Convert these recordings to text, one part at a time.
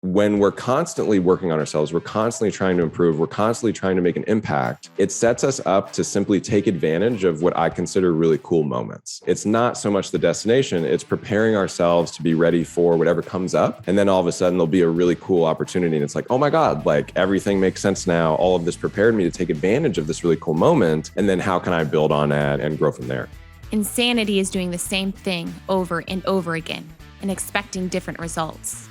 when we're constantly working on ourselves, we're constantly trying to improve, we're constantly trying to make an impact, it sets us up to simply take advantage of what I consider really cool moments. It's not so much the destination, it's preparing ourselves to be ready for whatever comes up. And then all of a sudden there'll be a really cool opportunity. And it's like, oh my God, like everything makes sense now. All of this prepared me to take advantage of this really cool moment. And then how can I build on that and grow from there? Insanity is doing the same thing over and over again and expecting different results.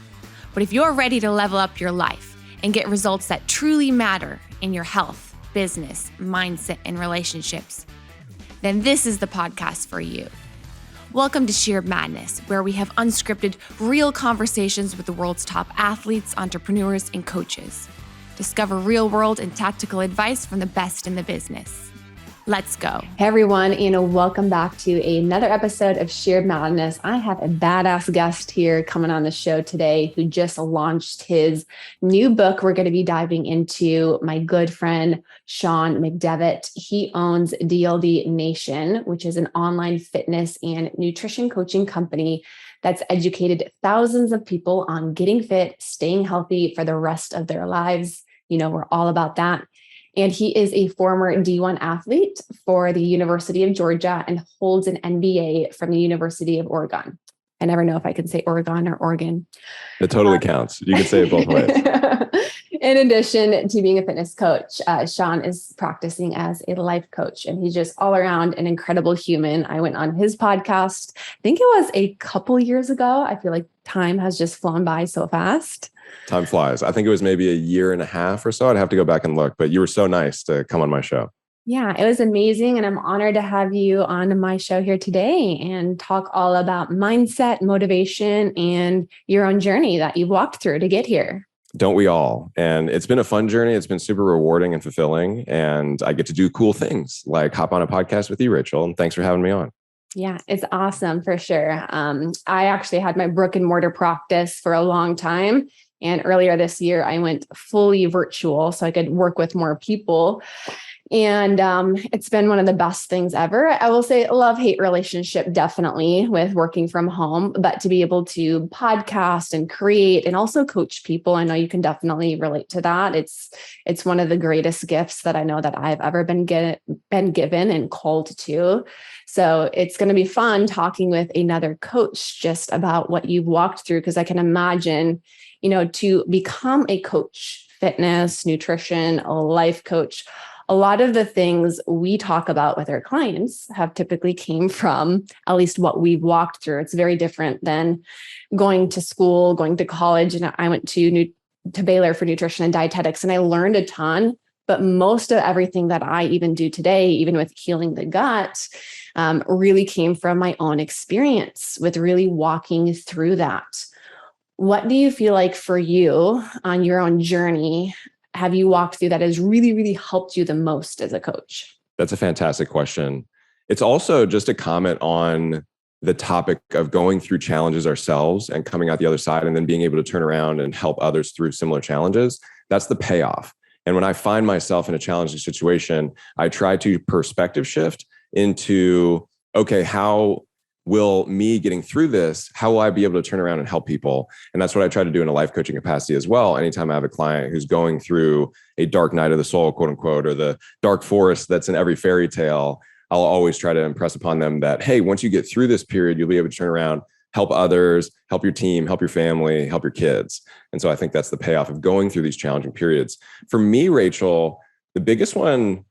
But if you're ready to level up your life and get results that truly matter in your health, business, mindset, and relationships, then this is the podcast for you. Welcome to Scheer Madness, where we have unscripted, real conversations with the world's top athletes, entrepreneurs, and coaches. Discover real-world and tactical advice from the best in the business. Let's go. Hey everyone, welcome back to another episode of Scheer Madness. I have a badass guest here coming on the show today who just launched his new book. We're going to be diving into my good friend, Yoon McDevitt. He owns DLDNation, which is an online fitness and nutrition coaching company that's educated thousands of people on getting fit, staying healthy for the rest of their lives. We're all about that. And he is a former D1 athlete for the University of Georgia and holds an MBA from the University of Oregon. I never know if I can say Oregon or Oregon. It totally counts. You can say it both ways. In addition to being a fitness coach, Yoon is practicing as a life coach, and he's just all around an incredible human. I went on his podcast, I think it was a couple years ago. I feel like time has just flown by so fast. Time flies. I think it was maybe a year and a half or so. I'd have to go back and look, but you were so nice to come on my show. Yeah, it was amazing. And I'm honored to have you on my show here today and talk all about mindset, motivation, and your own journey that you've walked through to get here. Don't we all? And it's been a fun journey. It's been super rewarding and fulfilling. And I get to do cool things like hop on a podcast with you, Rachel. And thanks for having me on. Yeah, it's awesome for sure. I actually had my brick and mortar practice for a long time. And earlier this year, I went fully virtual so I could work with more people. And it's been one of the best things ever. I will say love-hate relationship, definitely, with working from home, but to be able to podcast and create and also coach people, I know you can definitely relate to that. It's one of the greatest gifts that I know that I've ever been given and called to. So it's going to be fun talking with another coach just about what you've walked through, because I can imagine, to become a coach, fitness, nutrition, a life coach, a lot of the things we talk about with our clients have typically came from at least what we've walked through. It's very different than going to school, going to college. And I went to Baylor for nutrition and dietetics, and I learned a ton. But most of everything that I even do today, even with healing the gut, really came from my own experience with really walking through that. What do you feel like for you on your own journey have you walked through that has really, really helped you the most as a coach? That's a fantastic question. It's also just a comment on the topic of going through challenges ourselves and coming out the other side and then being able to turn around and help others through similar challenges. That's the payoff. And when I find myself in a challenging situation, I try to perspective shift into, okay, how will me getting through this, how will I be able to turn around and help people? And that's what I try to do in a life coaching capacity as well. Anytime I have a client who's going through a dark night of the soul, quote unquote, or the dark forest that's in every fairy tale, I'll always try to impress upon them that, hey, once you get through this period, you'll be able to turn around, help others, help your team, help your family, help your kids. And so I think that's the payoff of going through these challenging periods. For me, Rachel, the biggest one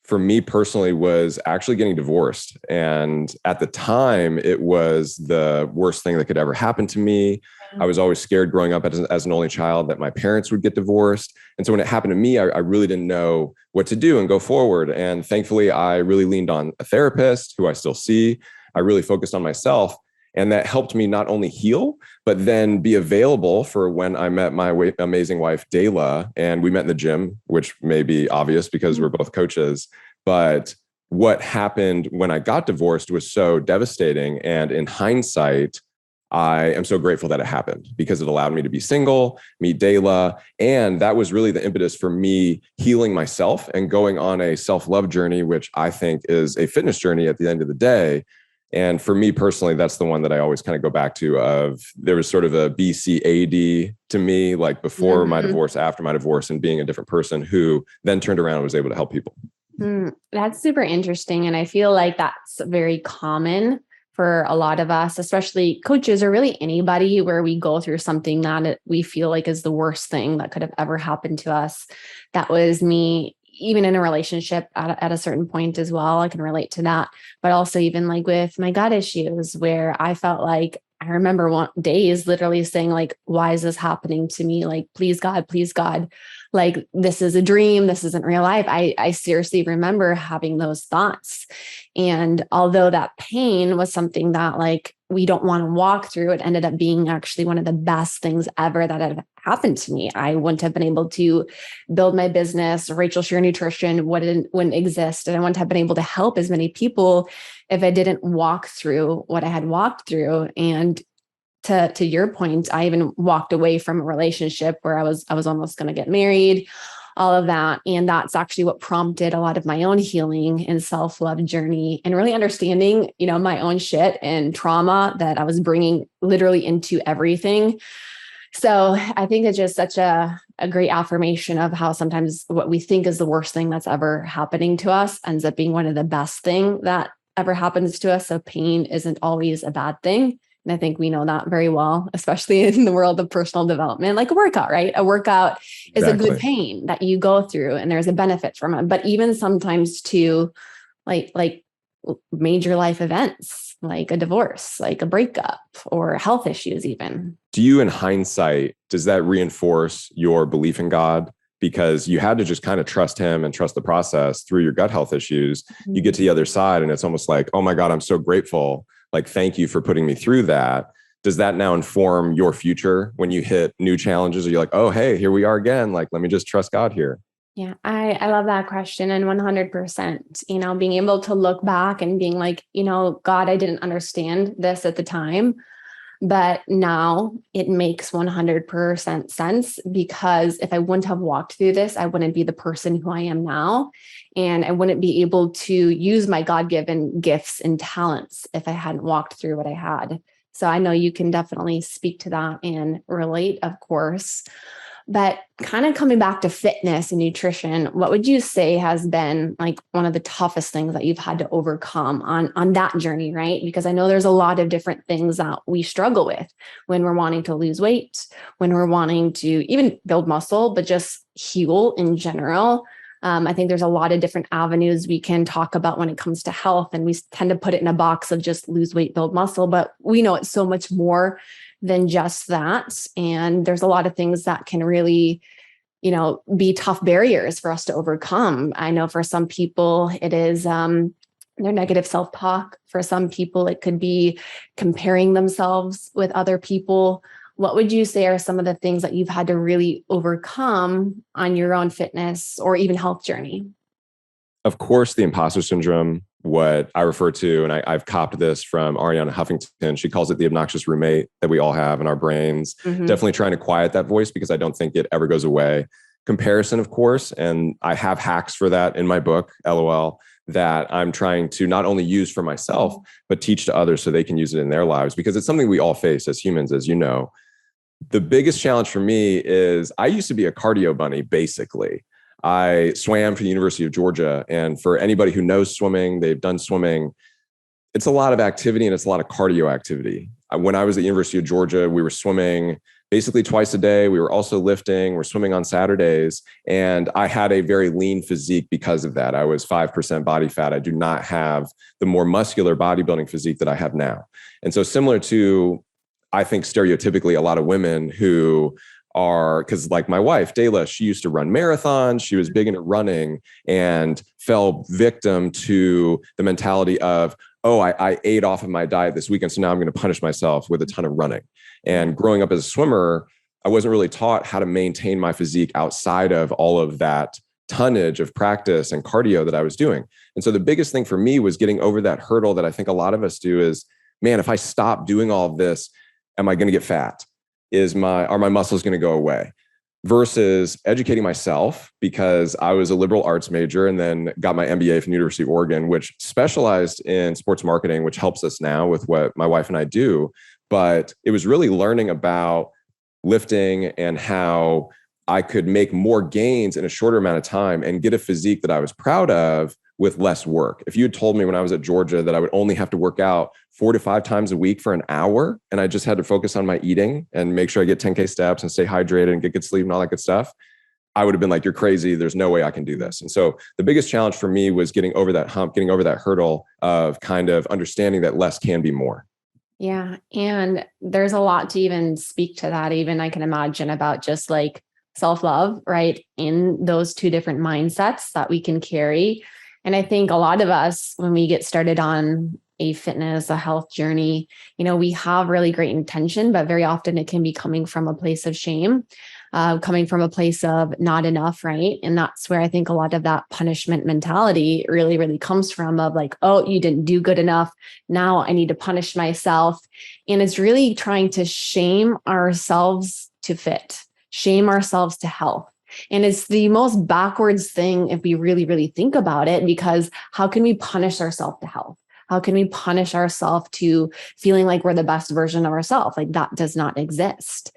for me personally was actually getting divorced. And at the time, it was the worst thing that could ever happen to me. I was always scared growing up as an only child that my parents would get divorced. And so when it happened to me, I really didn't know what to do and go forward. And thankfully, I really leaned on a therapist who I still see. I really focused on myself. And that helped me not only heal, but then be available for when I met my amazing wife, Dala, and we met in the gym, which may be obvious because we're both coaches. But what happened when I got divorced was so devastating. And in hindsight, I am so grateful that it happened because it allowed me to be single, meet Dala. And that was really the impetus for me healing myself and going on a self-love journey, which I think is a fitness journey at the end of the day. And for me personally, that's the one that I always kind of go back to of there was sort of a BCAD to me, like before my divorce, after my divorce, and being a different person who then turned around and was able to help people. That's super interesting. And I feel like that's very common for a lot of us, especially coaches or really anybody where we go through something that we feel like is the worst thing that could have ever happened to us. That was me, even in a relationship at a certain point as well. I can relate to that. But also even like with my gut issues where I felt like, I remember days literally saying like, why is this happening to me? Like, please God, like this is a dream. This isn't real life. I seriously remember having those thoughts. And although that pain was something that like we don't want to walk through, it ended up being actually one of the best things ever that had happened to me. I wouldn't have been able to build my business. Rachel Scheer Nutrition wouldn't exist. And I wouldn't have been able to help as many people if I didn't walk through what I had walked through. And to your point, I even walked away from a relationship where I was almost going to get married, all of that. And that's actually what prompted a lot of my own healing and self-love journey and really understanding, my own shit and trauma that I was bringing literally into everything. So I think it's just such a great affirmation of how sometimes what we think is the worst thing that's ever happening to us ends up being one of the best thing that ever happens to us. So pain isn't always a bad thing. And I think we know that very well, especially in the world of personal development, like a workout, right? A workout is a good pain that you go through and there's a benefit from it. But even sometimes to like major life events, like a divorce, like a breakup or health issues even. Do you, in hindsight, does that reinforce your belief in God? Because you had to just kind of trust him and trust the process through your gut health issues. Mm-hmm. You get to the other side and it's almost like, oh my God, I'm so grateful. Like, thank you for putting me through that. Does that now inform your future when you hit new challenges? Or you're like, oh, hey, here we are again. Like, let me just trust God here. Yeah, I love that question. And 100%, being able to look back and being like, God, I didn't understand this at the time, but now it makes 100% sense because if I wouldn't have walked through this, I wouldn't be the person who I am now. And I wouldn't be able to use my God-given gifts and talents if I hadn't walked through what I had. So I know you can definitely speak to that and relate, of course. But kind of coming back to fitness and nutrition, what would you say has been like one of the toughest things that you've had to overcome on that journey, right? Because I know there's a lot of different things that we struggle with when we're wanting to lose weight, when we're wanting to even build muscle, but just heal in general. I think there's a lot of different avenues we can talk about when it comes to health, and we tend to put it in a box of just lose weight, build muscle, but we know it's so much more than just that. And there's a lot of things that can really, be tough barriers for us to overcome. I know for some people it is their negative self-talk. For some people, it could be comparing themselves with other people. What would you say are some of the things that you've had to really overcome on your own fitness or even health journey? Of course, the imposter syndrome, what I refer to, and I've copped this from Ariana Huffington. She calls it the obnoxious roommate that we all have in our brains. Mm-hmm. Definitely trying to quiet that voice because I don't think it ever goes away. Comparison, of course, and I have hacks for that in my book, LOL, that I'm trying to not only use for myself, but teach to others so they can use it in their lives, because it's something we all face as humans, as you know. The biggest challenge for me is I used to be a cardio bunny, basically. I swam for the University of Georgia. And for anybody who knows swimming, they've done swimming, it's a lot of activity and it's a lot of cardio activity. When I was at the University of Georgia, we were swimming basically twice a day. We were also lifting. We're swimming on Saturdays. And I had a very lean physique because of that. I was 5% body fat. I do not have the more muscular bodybuilding physique that I have now. And so similar to, I think stereotypically, a lot of women who are, because like my wife, Dala, she used to run marathons. She was big into running and fell victim to the mentality of, oh, I ate off of my diet this weekend, so now I'm going to punish myself with a ton of running. And growing up as a swimmer, I wasn't really taught how to maintain my physique outside of all of that tonnage of practice and cardio that I was doing. And so the biggest thing for me was getting over that hurdle that I think a lot of us do is, man, if I stop doing all of this, am I going to get fat? Are my muscles going to go away? versus educating myself, because I was a liberal arts major and then got my MBA from the University of Oregon, which specialized in sports marketing, which helps us now with what my wife and I do. But it was really learning about lifting and how I could make more gains in a shorter amount of time and get a physique that I was proud of with less work. If you had told me when I was at Georgia that I would only have to work out 4 to 5 times a week for an hour, and I just had to focus on my eating and make sure I get 10K steps and stay hydrated and get good sleep and all that good stuff, I would have been like, you're crazy. There's no way I can do this. And so the biggest challenge for me was getting over that hump, getting over that hurdle of kind of understanding that less can be more. Yeah. And there's a lot to even speak to that. Even I can imagine about just like self-love, right? In those two different mindsets that we can carry. And I think a lot of us, when we get started on a fitness, a health journey, we have really great intention, but very often it can be coming from a place of shame, coming from a place of not enough, right? And that's where I think a lot of that punishment mentality really, really comes from, of like, oh, you didn't do good enough. Now I need to punish myself. And it's really trying to shame ourselves to fit, shame ourselves to health. And it's the most backwards thing if we really, really think about it, because how can we punish ourselves to health? How can we punish ourselves to feeling like we're the best version of ourselves? Like that does not exist.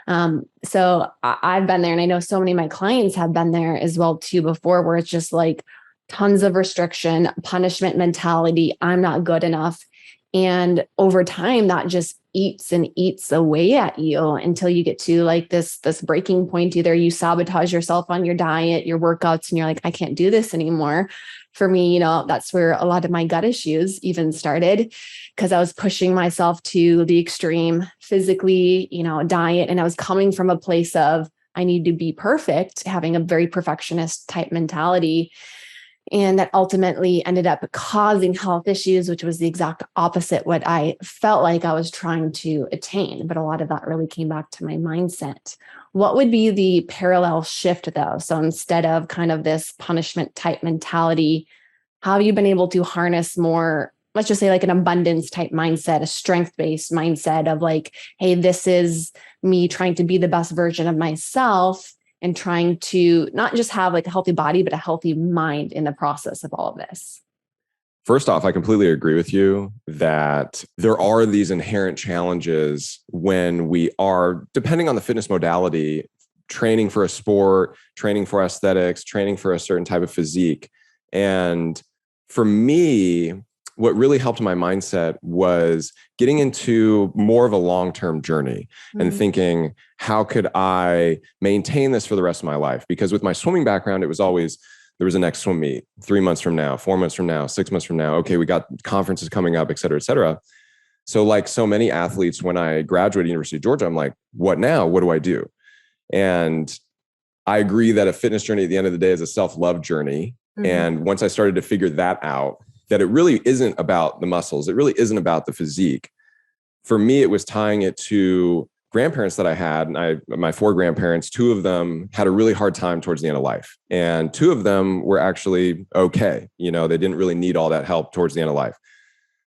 So I've been there, and I know so many of my clients have been there as well too before, where it's just like tons of restriction, punishment mentality. I'm not good enough. And over time, that just eats and eats away at you until you get to like this breaking point. Either you sabotage yourself on your diet, your workouts, and you're like, I can't do this anymore. For me, that's where a lot of my gut issues even started, because I was pushing myself to the extreme physically, diet. And I was coming from a place of, I need to be perfect, having a very perfectionist type mentality. And that ultimately ended up causing health issues, which was the exact opposite what I felt like I was trying to attain. But a lot of that really came back to my mindset. What would be the parallel shift though? So instead of kind of this punishment type mentality, how have you been able to harness more, let's just say like an abundance type mindset, a strength-based mindset of like, hey, this is me trying to be the best version of myself, and trying to not just have like a healthy body, but a healthy mind in the process of all of this? First off, I completely agree with you that there are these inherent challenges when we are, depending on the fitness modality, training for a sport, training for aesthetics, training for a certain type of physique. And for me, what really helped my mindset was getting into more of a long-term journey and thinking, how could I maintain this for the rest of my life? Because with my swimming background, it was always, there was a next swim meet 3 months from now, 4 months from now, 6 months from now. Okay, we got conferences coming up, et cetera, et cetera. So like so many athletes, when I graduated University of Georgia, I'm like, what now? What do I do? And I agree that a fitness journey at the end of the day is a self-love journey. And once I started to figure that out, that it really isn't about the muscles. It really isn't about the physique. For me, it was tying it to grandparents that I had. And my 4 grandparents, 2 of them had a really hard time towards the end of life. And 2 of them were actually okay. They didn't really need all that help towards the end of life.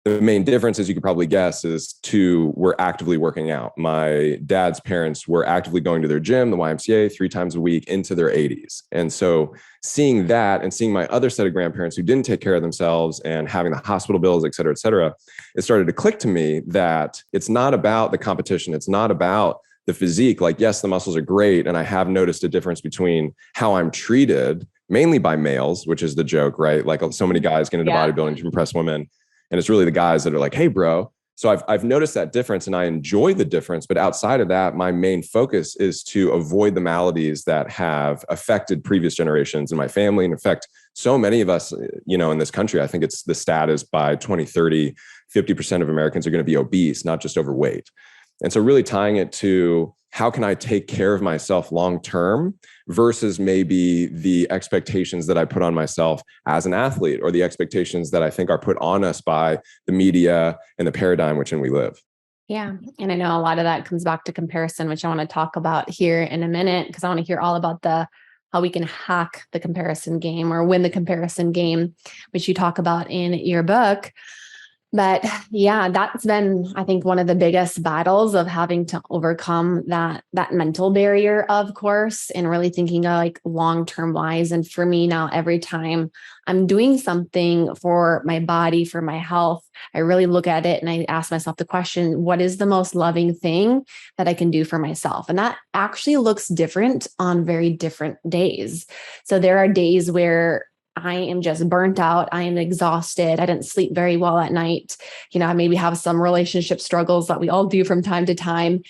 The main difference, as you could probably guess, is 2 were actively working out. My dad's parents were actively going to their gym, the YMCA, 3 times a week into their 80s. And so seeing that and seeing my other set of grandparents who didn't take care of themselves and having the hospital bills, et cetera, it started to click to me that it's not about the competition. It's not about the physique. Like, yes, the muscles are great. And I have noticed a difference between how I'm treated, mainly by males, which is the joke, right? Like so many guys get into bodybuilding to impress women. And it's really the guys that are like, hey, bro. So I've noticed that difference and I enjoy the difference. But outside of that, my main focus is to avoid the maladies that have affected previous generations in my family and affect so many of us, in this country. I think it's the stat is by 2030, 50% of Americans are going to be obese, not just overweight. And so really tying it to how can I take care of myself long-term versus maybe the expectations that I put on myself as an athlete or the expectations that I think are put on us by the media and the paradigm within we live. Yeah. And I know a lot of that comes back to comparison, which I want to talk about here in a minute, because I want to hear all about how we can hack the comparison game or win the comparison game, which you talk about in your book. But yeah, that's been, I think, one of the biggest battles of having to overcome that mental barrier, of course, and really thinking of like long-term wise. And for me now, every time I'm doing something for my body, for my health, I really look at it and I ask myself the question, what is the most loving thing that I can do for myself? And that actually looks different on very different days. So there are days where I am just burnt out. I am exhausted. I didn't sleep very well at night. I maybe have some relationship struggles that we all do from time to time.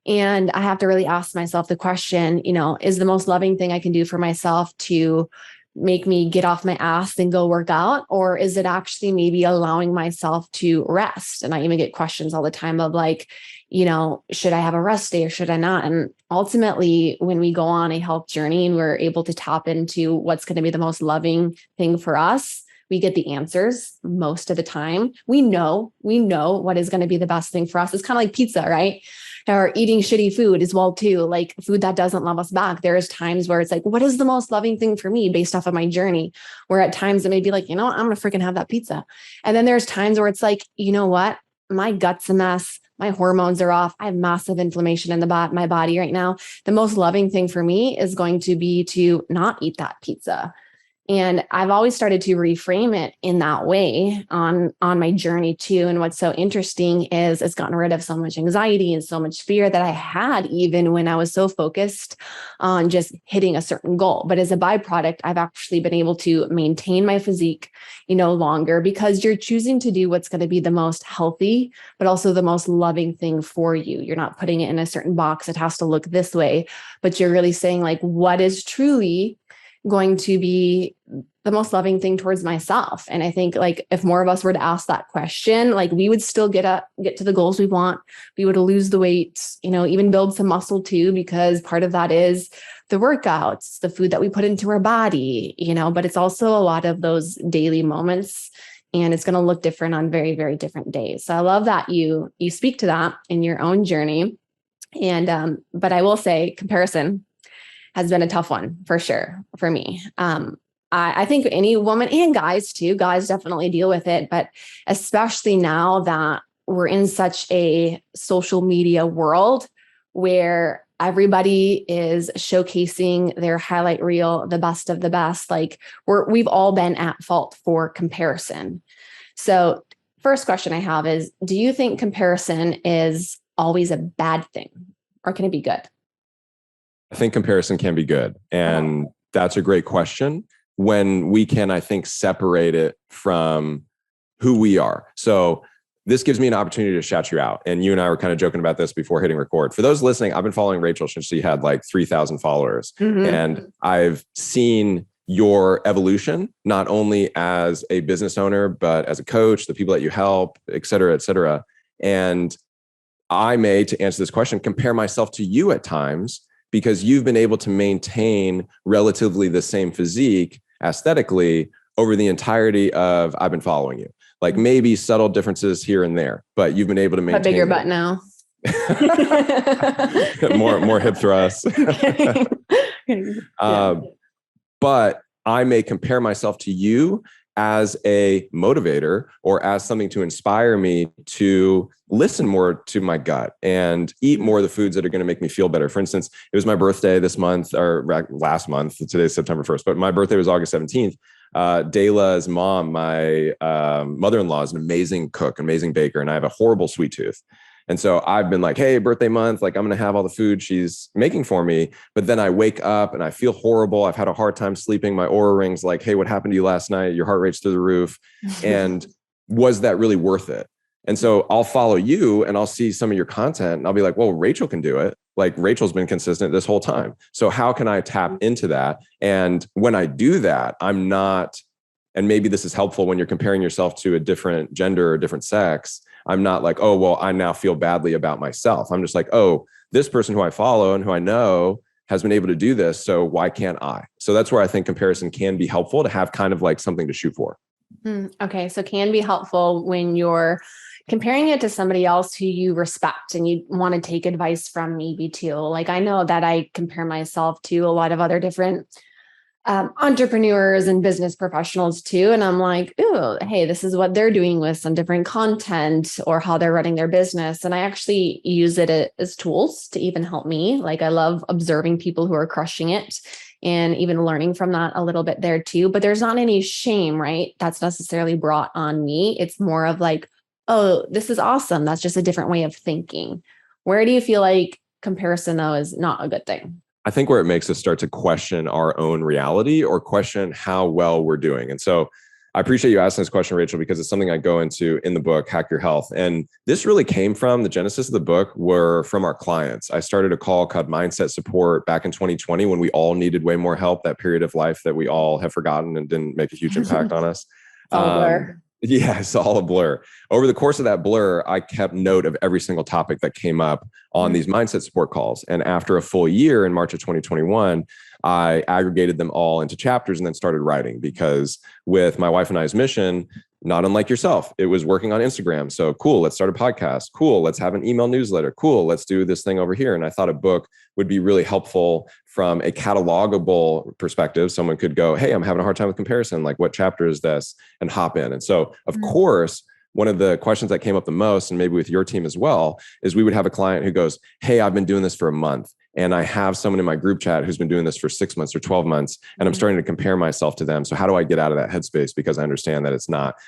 And I have to really ask myself the question, is the most loving thing I can do for myself to make me get off my ass and go work out? Or is it actually maybe allowing myself to rest? And I even get questions all the time of like, should I have a rest day or should I not? And ultimately, when we go on a health journey and we're able to tap into what's going to be the most loving thing for us, we get the answers most of the time. We know what is going to be the best thing for us. It's kind of like pizza, right? Or eating shitty food as well too, like food that doesn't love us back. There's times where it's like, what is the most loving thing for me based off of my journey? Where at times it may be like, I'm going to freaking have that pizza. And then there's times where it's like, you know what? My gut's a mess. My hormones are off. I have massive inflammation in my body right now. The most loving thing for me is going to be to not eat that pizza. And I've always started to reframe it in that way on my journey too. And what's so interesting is it's gotten rid of so much anxiety and so much fear that I had even when I was so focused on just hitting a certain goal. But as a byproduct, I've actually been able to maintain my physique, longer because you're choosing to do what's going to be the most healthy, but also the most loving thing for you. You're not putting it in a certain box. It has to look this way, but you're really saying like, what is truly going to be the most loving thing towards myself? And I think like if more of us were to ask that question, like we would still get to the goals we want. We would lose the weight, even build some muscle too, because part of that is the workouts, the food that we put into our body, but it's also a lot of those daily moments, and it's going to look different on very, very different days. So I love that you speak to that in your own journey. And, but I will say comparison has been a tough one for sure for me. I think any woman and guys too, guys definitely deal with it, but especially now that we're in such a social media world where everybody is showcasing their highlight reel, the best of the best. Like we've all been at fault for comparison. So first question I have is, do you think comparison is always a bad thing, or can it be good? I think comparison can be good. And that's a great question when we can, I think, separate it from who we are. So this gives me an opportunity to shout you out. And you and I were kind of joking about this before hitting record. For those listening, I've been following Rachel since she had like 3,000 followers. Mm-hmm. And I've seen your evolution, not only as a business owner, but as a coach, the people that you help, et cetera, et cetera. And I may, to answer this question, compare myself to you at times, because you've been able to maintain relatively the same physique aesthetically over the entirety of I've been following you. Like maybe subtle differences here and there, but you've been able to maintain. A bigger butt now. more hip thrusts. But I may compare myself to you as a motivator or as something to inspire me to listen more to my gut and eat more of the foods that are going to make me feel better. For instance, it was my birthday this month or last month. Today's September 1st, but my birthday was August 17th. Dala's mom, my mother-in-law, is an amazing cook, amazing baker, and I have a horrible sweet tooth. And so I've been like, hey, birthday month, like I'm going to have all the food she's making for me. But then I wake up and I feel horrible. I've had a hard time sleeping. My Oura ring's like, hey, what happened to you last night? Your heart rate's through the roof. And was that really worth it? And so I'll follow you and I'll see some of your content and I'll be like, well, Rachel can do it. Like Rachel's been consistent this whole time. So how can I tap into that? And when I do that, I'm not, and maybe this is helpful when you're comparing yourself to a different gender or different sex, I'm not like, oh, well, I now feel badly about myself. I'm just like, oh, this person who I follow and who I know has been able to do this. So why can't I? So that's where I think comparison can be helpful to have kind of like something to shoot for. Okay. So can be helpful when you're comparing it to somebody else who you respect and you want to take advice from maybe too. Like I know that I compare myself to a lot of other different entrepreneurs and business professionals too. And I'm like, oh, hey, this is what they're doing with some different content or how they're running their business. And I actually use it as tools to even help me. Like I love observing people who are crushing it and even learning from that a little bit there too. But there's not any shame, right? That's necessarily brought on me. It's more of like, oh, this is awesome. That's just a different way of thinking. Where do you feel like comparison though is not a good thing? I think where it makes us start to question our own reality or question how well we're doing. And so I appreciate you asking this question, Rachel, because it's something I go into in the book, Hack Your Health. And this really came from the genesis of the book were from our clients. I started a call called Mindset Support back in 2020 when we all needed way more help, that period of life that we all have forgotten and didn't make a huge impact on us. Yeah, it's all a blur. Over the course of that blur, I kept note of every single topic that came up on these mindset support calls. And after a full year in March of 2021, I aggregated them all into chapters and then started writing because with my wife and I's mission, not unlike yourself, it was working on Instagram. So cool, let's start a podcast. Cool, let's have an email newsletter. Cool, let's do this thing over here. And I thought a book would be really helpful from a catalogable perspective. Someone could go, hey, I'm having a hard time with comparison. Like, what chapter is this? And hop in. And so, of course, one of the questions that came up the most, and maybe with your team as well, is we would have a client who goes, hey, I've been doing this for a month. And I have someone in my group chat who's been doing this for 6 months or 12 months, and I'm starting to compare myself to them. So how do I get out of that headspace? Because I understand that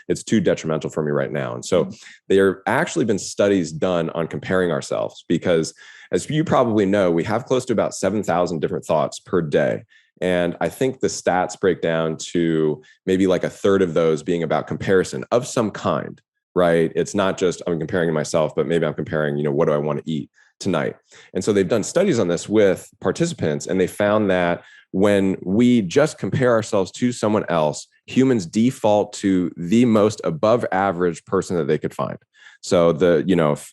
it's too detrimental for me right now. And so there have actually been studies done on comparing ourselves because, as you probably know, we have close to about 7,000 different thoughts per day. And I think the stats break down to maybe like a third of those being about comparison of some kind, right? It's not just I'm comparing myself, but maybe I'm comparing, what do I want to eat tonight? And so they've done studies on this with participants, and they found that when we just compare ourselves to someone else, humans default to the most above average person that they could find. So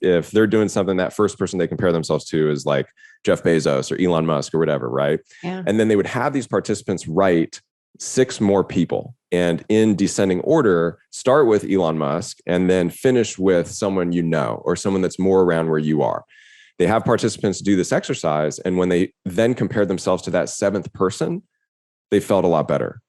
if they're doing something, that first person they compare themselves to is like Jeff Bezos or Elon Musk or whatever, right? Yeah. And then they would have these participants write 6 more people, and in descending order, start with Elon Musk and then finish with someone or someone that's more around where you are. They have participants do this exercise, and when they then compared themselves to that 7th person, they felt a lot better.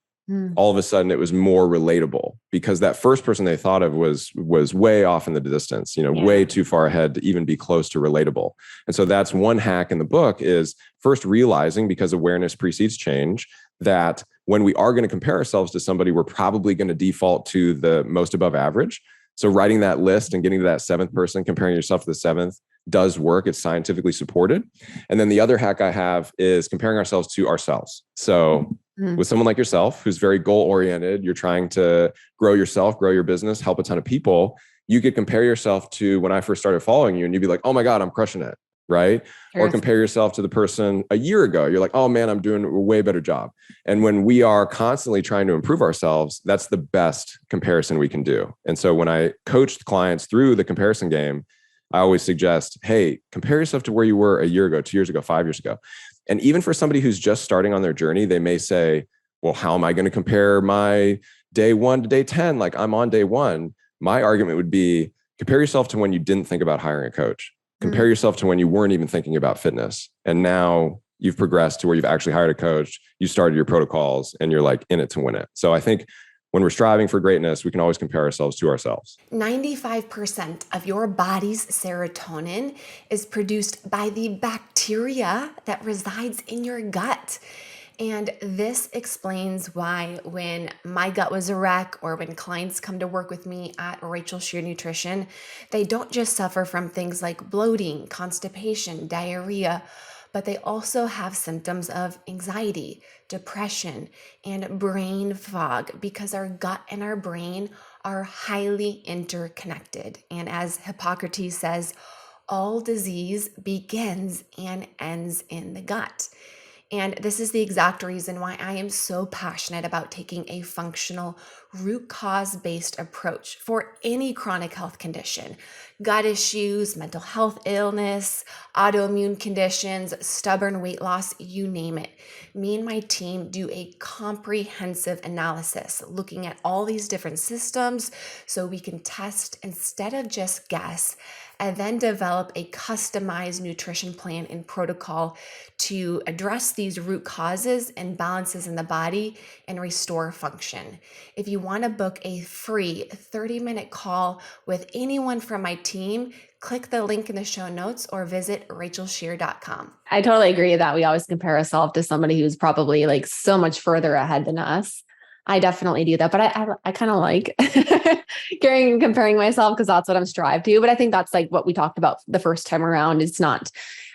All of a sudden, it was more relatable because that first person they thought of was way off in the distance, way too far ahead to even be close to relatable. And so that's one hack in the book is first realizing, because awareness precedes change, that when we are going to compare ourselves to somebody, we're probably going to default to the most above average. So writing that list and getting to that 7th person, comparing yourself to the 7th does work. It's scientifically supported. And then the other hack I have is comparing ourselves to ourselves. So with someone like yourself, who's very goal-oriented, you're trying to grow yourself, grow your business, help a ton of people. You could compare yourself to when I first started following you and you'd be like, oh my God, I'm crushing it. Right. Sure. Or compare yourself to the person a year ago. You're like, oh man, I'm doing a way better job. And when we are constantly trying to improve ourselves, that's the best comparison we can do. And so when I coached clients through the comparison game, I always suggest, hey, compare yourself to where you were a year ago, 2 years ago, 5 years ago. And even for somebody who's just starting on their journey, they may say, well, how am I going to compare my day 1 to day 10? Like I'm on day 1. My argument would be compare yourself to when you didn't think about hiring a coach. Compare yourself to when you weren't even thinking about fitness. And now you've progressed to where you've actually hired a coach, you started your protocols, and you're like in it to win it. So I think when we're striving for greatness, we can always compare ourselves to ourselves. 95% of your body's serotonin is produced by the bacteria that resides in your gut. And this explains why when my gut was a wreck or when clients come to work with me at Rachel Scheer Nutrition, they don't just suffer from things like bloating, constipation, diarrhea, but they also have symptoms of anxiety, depression, and brain fog because our gut and our brain are highly interconnected. And as Hippocrates says, all disease begins and ends in the gut. And this is the exact reason why I am so passionate about taking a functional, root cause-based approach for any chronic health condition, gut issues, mental health illness, autoimmune conditions, stubborn weight loss, you name it. Me and my team do a comprehensive analysis looking at all these different systems so we can test instead of just guess and then develop a customized nutrition plan and protocol to address these root causes and balances in the body and restore function. If you want to book a free 30-minute call with anyone from my team, click the link in the show notes or visit rachelscheer.com. I totally agree that we always compare ourselves to somebody who's probably like so much further ahead than us. I definitely do that, but I kind of like comparing myself because that's what I'm strive to. But I think that's like what we talked about the first time around. It's not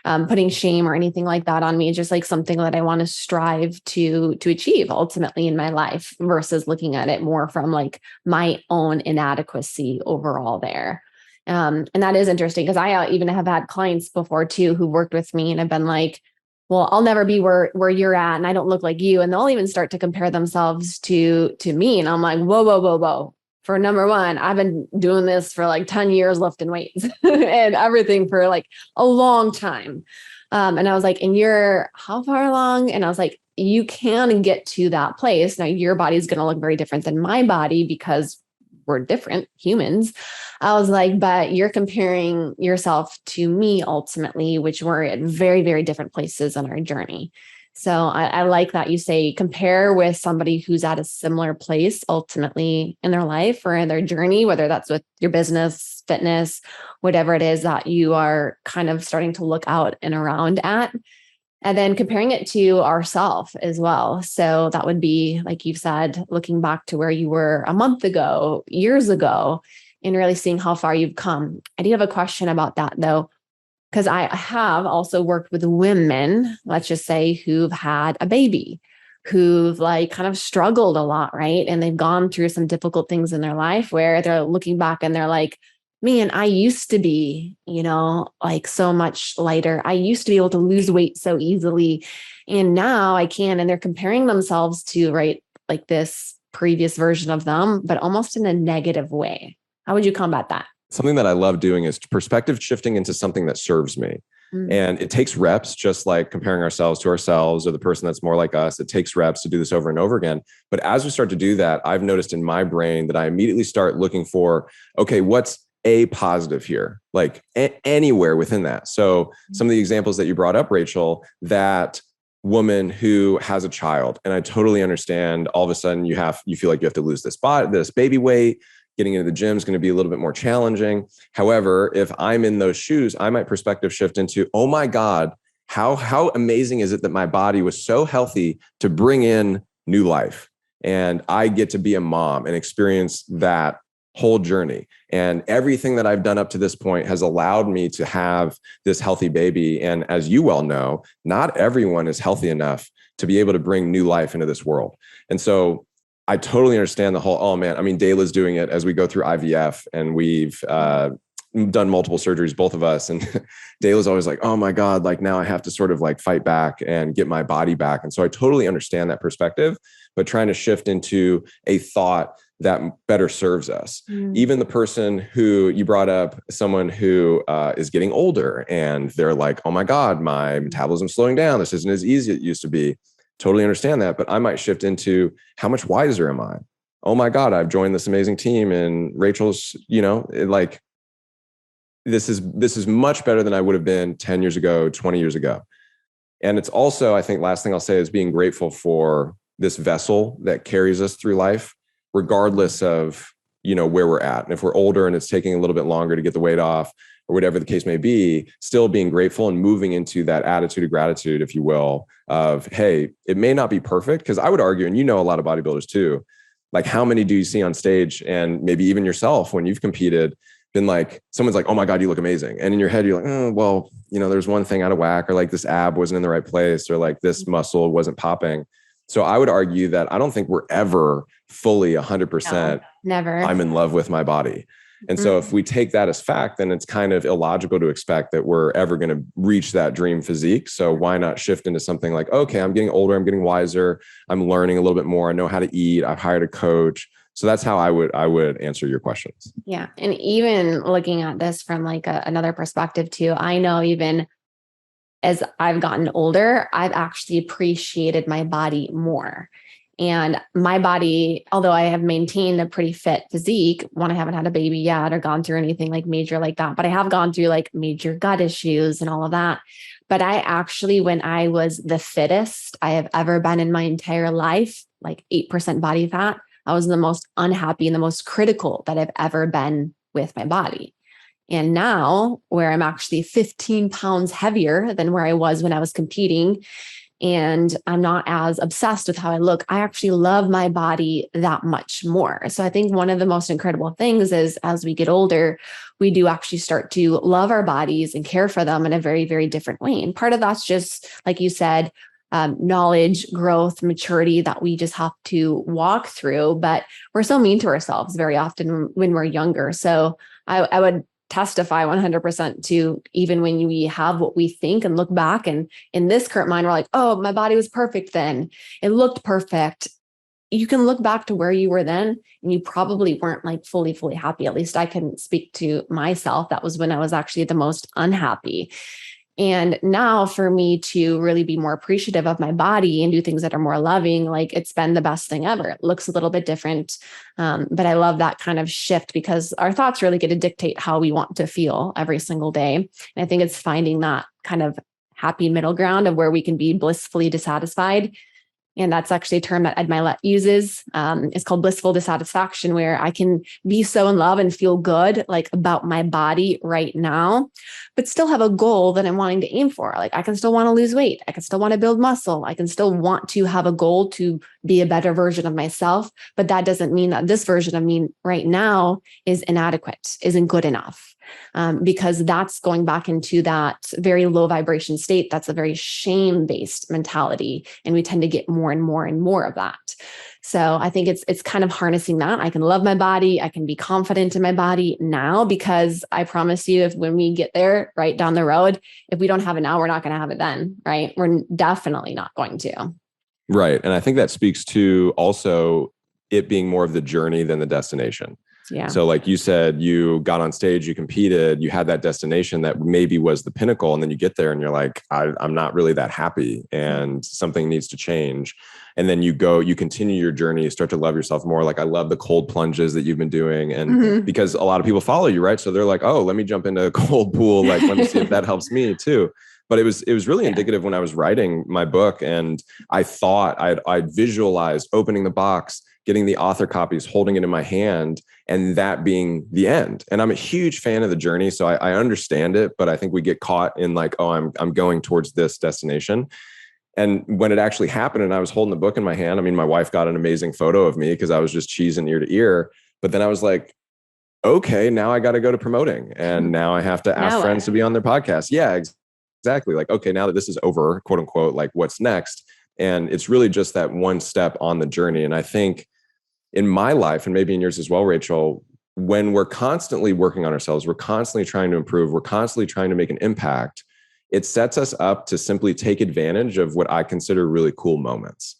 putting shame or anything like that on me. It's just like something that I want to strive to achieve ultimately in my life versus looking at it more from like my own inadequacy overall there. And that is interesting because I even have had clients before too who worked with me and have been like, well, I'll never be where you're at and I don't look like you. And they'll even start to compare themselves to me. And I'm like, whoa. For number one, I've been doing this for like 10 years lifting weights and everything for like a long time. And I was like, and you're how far along? And I was like, you can get to that place. Now your body's going to look very different than my body because we're different humans. I was like, but you're comparing yourself to me ultimately, which we're at very, very different places on our journey. So I like that you say compare with somebody who's at a similar place ultimately in their life or in their journey, whether that's with your business, fitness, whatever it is that you are kind of starting to look out and around at. And then comparing it to ourselves as well. So that would be, like you've said, looking back to where you were a month ago, years ago, and really seeing how far you've come. I do have a question about that though, because I have also worked with women, let's just say, who've had a baby, who've like kind of struggled a lot, right? And they've gone through some difficult things in their life where they're looking back and they're like, man, I used to be, like so much lighter. I used to be able to lose weight so easily. And now I can. And they're comparing themselves to, right, like this previous version of them, but almost in a negative way. How would you combat that? Something that I love doing is perspective shifting into something that serves me. And it takes reps, just like comparing ourselves to ourselves or the person that's more like us. It takes reps to do this over and over again. But as we start to do that, I've noticed in my brain that I immediately start looking for, okay, what's a positive here, like anywhere within that. So some of the examples that you brought up, Rachel, that woman who has a child, and I totally understand all of a sudden you feel like you have to lose this baby weight. Getting into the gym is going to be a little bit more challenging. However, if I'm in those shoes, I might perspective shift into, oh my God, how amazing is it that my body was so healthy to bring in new life. And I get to be a mom and experience that whole journey. And everything that I've done up to this point has allowed me to have this healthy baby. And as you well know, not everyone is healthy enough to be able to bring new life into this world. And so I totally understand the whole, oh man, I mean, Dala's doing it as we go through IVF and we've done multiple surgeries, both of us. And Dala's always like, oh my God, like now I have to sort of like fight back and get my body back. And so I totally understand that perspective, but trying to shift into a thought that better serves us. Even the person who you brought up, someone who is getting older and they're like, oh my God, my metabolism's slowing down. This isn't as easy as it used to be. Totally understand that. But I might shift into how much wiser am I? Oh my God, I've joined this amazing team and Rachel's, this is much better than I would have been 10 years ago, 20 years ago. And it's also, I think last thing I'll say is being grateful for this vessel that carries us through life, regardless of, where we're at. And if we're older and it's taking a little bit longer to get the weight off or whatever the case may be, still being grateful and moving into that attitude of gratitude, if you will, of, hey, it may not be perfect. Because I would argue, and a lot of bodybuilders too, like how many do you see on stage and maybe even yourself when you've competed, been like, someone's like, oh my God, you look amazing. And in your head, you're like, oh, well, there's one thing out of whack, or like this ab wasn't in the right place, or like this muscle wasn't popping. So I would argue that I don't think we're ever fully 100%. Never. I'm in love with my body. And so if we take that as fact, then it's kind of illogical to expect that we're ever going to reach that dream physique. So why not shift into something like, okay, I'm getting older, I'm getting wiser, I'm learning a little bit more, I know how to eat, I've hired a coach. So that's how I would answer your questions. Yeah. And even looking at this from like another perspective too, I know even as I've gotten older, I've actually appreciated my body more. And my body, although I have maintained a pretty fit physique, one, I haven't had a baby yet or gone through anything like major like that, but I have gone through like major gut issues and all of that. But I actually, when I was the fittest I have ever been in my entire life, like 8% body fat, I was the most unhappy and the most critical that I've ever been with my body. And now, where I'm actually 15 pounds heavier than where I was when I was competing, and I'm not as obsessed with how I look, I actually love my body that much more. So I think one of the most incredible things is as we get older, we do actually start to love our bodies and care for them in a very, very different way. And part of that's just, like you said, knowledge, growth, maturity that we just have to walk through. But we're so mean to ourselves very often when we're younger. So I would testify 100% to, even when we have what we think and look back, and in this current mind, we're like, oh, my body was perfect then. It looked perfect. You can look back to where you were then, and you probably weren't like fully happy. At least I can speak to myself. That was when I was actually the most unhappy. And now for me to really be more appreciative of my body and do things that are more loving, like it's been the best thing ever. It looks a little bit different. But I love that kind of shift because our thoughts really get to dictate how we want to feel every single day. And I think it's finding that kind of happy middle ground of where we can be blissfully dissatisfied. And that's actually a term that Ed Milet uses. It's called blissful dissatisfaction, where I can be so in love and feel good like about my body right now, but still have a goal that I'm wanting to aim for. Like I can still want to lose weight. I can still want to build muscle. I can still want to have a goal to be a better version of myself. But that doesn't mean that this version of me right now is inadequate, isn't good enough. Because that's going back into that very low vibration state. That's a very shame-based mentality. And we tend to get more and more and more of that. So I think it's kind of harnessing that. I can love my body. I can be confident in my body now, because I promise you, if when we get there right down the road, if we don't have it now, we're not going to have it then, right? We're definitely not going to. Right. And I think that speaks to also it being more of the journey than the destination. Yeah. So like you said, you got on stage, you competed, you had that destination that maybe was the pinnacle. And then you get there and you're like, I'm not really that happy and something needs to change. And then you continue your journey, you start to love yourself more. Like I love the cold plunges that you've been doing. And because a lot of people follow you, right? So they're like, oh, let me jump into a cold pool. Like, let me see if that helps me too. But it was really indicative when I was writing my book, and I thought I'd visualized opening the box, getting the author copies, holding it in my hand, and that being the end. And I'm a huge fan of the journey, so I understand it, but I think we get caught in like, oh, I'm going towards this destination. And when it actually happened and I was holding the book in my hand, I mean, my wife got an amazing photo of me because I was just cheesing ear to ear. But then I was like, okay, now I got to go to promoting, and now I have to ask friends to be on their podcast. Yeah, exactly. Like, okay, now that this is over, quote unquote, like what's next? And it's really just that one step on the journey. And I think in my life, and maybe in yours as well, Rachel, when we're constantly working on ourselves, we're constantly trying to improve, we're constantly trying to make an impact, it sets us up to simply take advantage of what I consider really cool moments.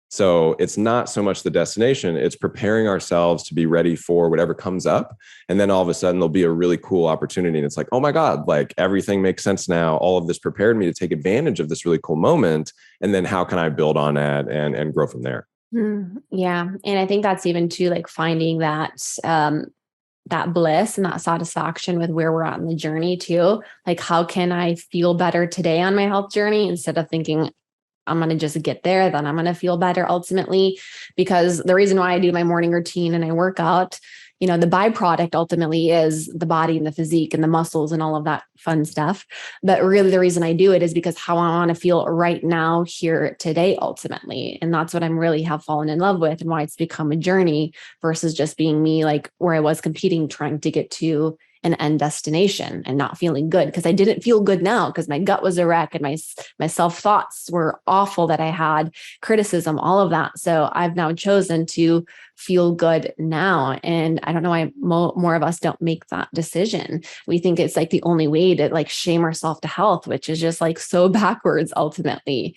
So it's not so much the destination, it's preparing ourselves to be ready for whatever comes up. And then all of a sudden there'll be a really cool opportunity. And it's like, oh my God, like everything makes sense now. All of this prepared me to take advantage of this really cool moment. And then how can I build on that and grow from there? Yeah. And I think that's even too, like finding that, that bliss and that satisfaction with where we're at in the journey too. Like, how can I feel better today on my health journey instead of thinking I'm going to just get there, then I'm going to feel better ultimately. Because the reason why I do my morning routine and I work out, the byproduct ultimately is the body and the physique and the muscles and all of that fun stuff. But really the reason I do it is because how I want to feel right now, here today, ultimately. And that's what I'm really have fallen in love with, and why it's become a journey versus just being me, like where I was competing, trying to get to an end destination and not feeling good, because I didn't feel good now because my gut was a wreck and my self thoughts were awful that I had, criticism, all of that. So I've now chosen to feel good now. And I don't know why more of us don't make that decision. We think it's like the only way to like shame ourselves to health, which is just like so backwards ultimately.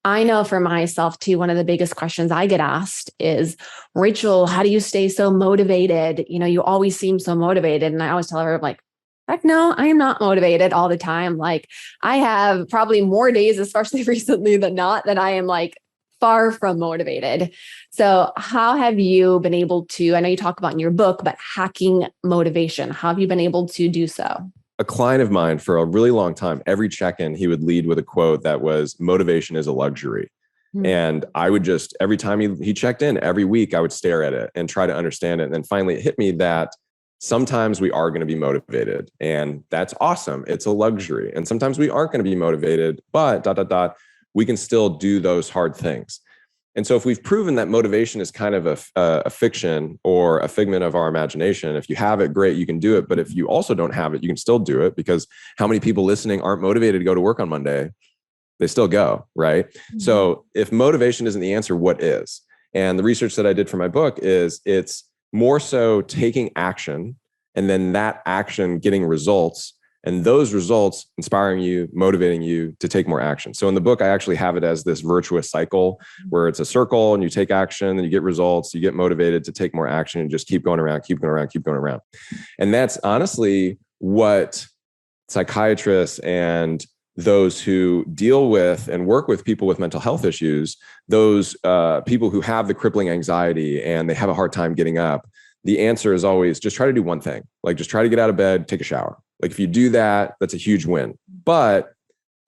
I know for myself too, one of the biggest questions I get asked is, Rachel, how do you stay so motivated? You always seem so motivated. And I always tell her, like, heck no, I am not motivated all the time. Like I have probably more days, especially recently than not, that I am like far from motivated. So how have you been able to, I know you talk about in your book, but hacking motivation, how have you been able to do so? A client of mine for a really long time, every check-in, he would lead with a quote that was, motivation is a luxury. And I would just, every time he checked in every week, I would stare at it and try to understand it. And then finally it hit me that sometimes we are going to be motivated, and that's awesome. It's a luxury. And sometimes we aren't going to be motivated, but ... we can still do those hard things. And so if we've proven that motivation is kind of a fiction or a figment of our imagination, if you have it, great, you can do it. But if you also don't have it, you can still do it, because how many people listening aren't motivated to go to work on Monday? They still go, right? Mm-hmm. So if motivation isn't the answer, what is? And the research that I did for my book is it's more so taking action, and then that action getting results, and those results inspiring you, motivating you to take more action. So in the book, I actually have it as this virtuous cycle where it's a circle and you take action and you get results, you get motivated to take more action, and just keep going around, keep going around, keep going around. And that's honestly what psychiatrists and those who deal with and work with people with mental health issues, those people who have the crippling anxiety and they have a hard time getting up, the answer is always just try to do one thing. Like just try to get out of bed, take a shower. Like if you do that, that's a huge win. But